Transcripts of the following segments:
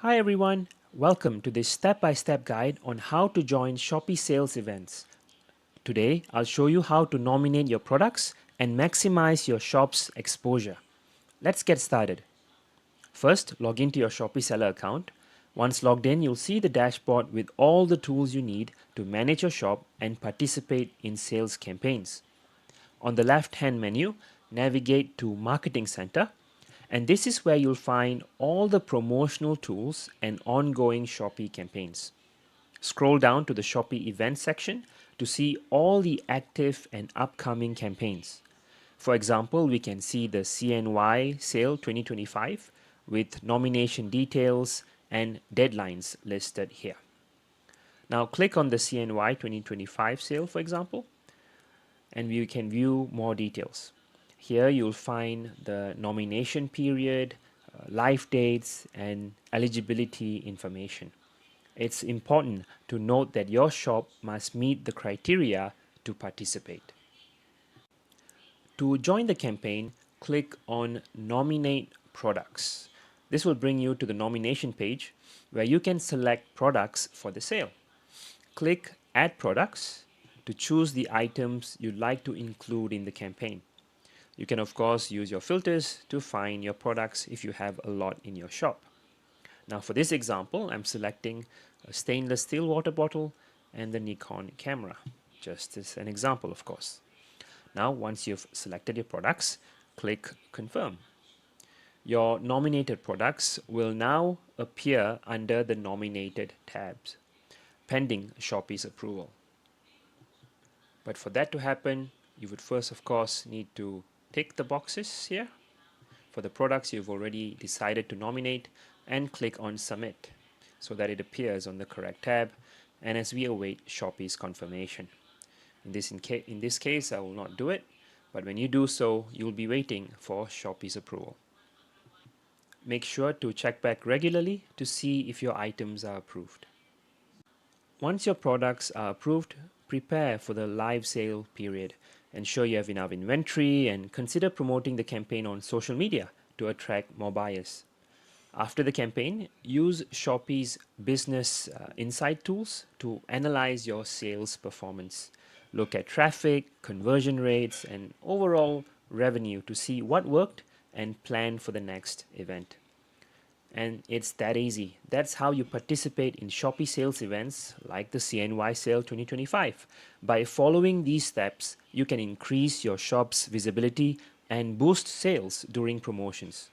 Hi everyone, welcome to this step-by-step guide on how to join Shopee sales events. Today, I'll show you how to nominate your products and maximize your shop's exposure. Let's get started. First, log into your Shopee seller account. Once logged in, you'll see the dashboard with all the tools you need to manage your shop and participate in sales campaigns. On the left-hand menu, navigate to Marketing Center, and this is where you'll find all the promotional tools and ongoing Shopee campaigns. Scroll down to the Shopee events section to see all the active and upcoming campaigns. For example, we can see the CNY sale 2025 with nomination details and deadlines listed here. Now click on the CNY 2025 sale, for example, and we can view more details. Here you'll find the nomination period, live dates, and eligibility information. It's important to note that your shop must meet the criteria to participate. To join the campaign, click on Nominate Products. This will bring you to the nomination page where you can select products for the sale. Click Add Products to choose the items you'd like to include in the campaign. You can of course use your filters to find your products if you have a lot in your shop. Now for this example, I'm selecting a stainless steel water bottle and the Nikon camera, just as an example of course. Now once you've selected your products, click Confirm. Your nominated products will now appear under the nominated tabs, pending Shopee's approval. But for that to happen, you would first of course need to tick the boxes here for the products you've already decided to nominate and click on Submit so that it appears on the correct tab and as we await Shopee's confirmation. In this case, I will not do it, but when you do so, you'll be waiting for Shopee's approval. Make sure to check back regularly to see if your items are approved. Once your products are approved, prepare for the live sale period. Ensure you have enough inventory and consider promoting the campaign on social media to attract more buyers. After the campaign, use Shopee's business insight tools to analyze your sales performance. Look at traffic, conversion rates, and overall revenue to see what worked and plan for the next event. And it's that easy. That's how you participate in Shopee sales events like the CNY sale 2025. By following these steps, you can increase your shop's visibility and boost sales during promotions.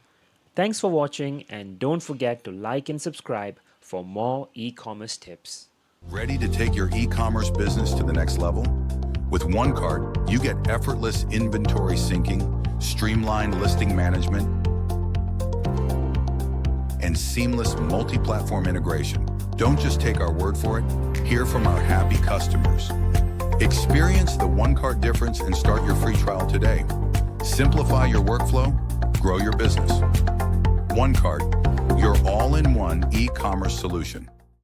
Thanks for watching, and don't forget to like and subscribe for more e-commerce tips. Ready to take your e-commerce business to the next level? With OneCart, you get effortless inventory syncing, streamlined listing management, and seamless multi-platform integration. Don't just take our word for it, hear from our happy customers. Experience the OneCart difference and start your free trial today. Simplify your workflow, grow your business. OneCart, your all-in-one e-commerce solution.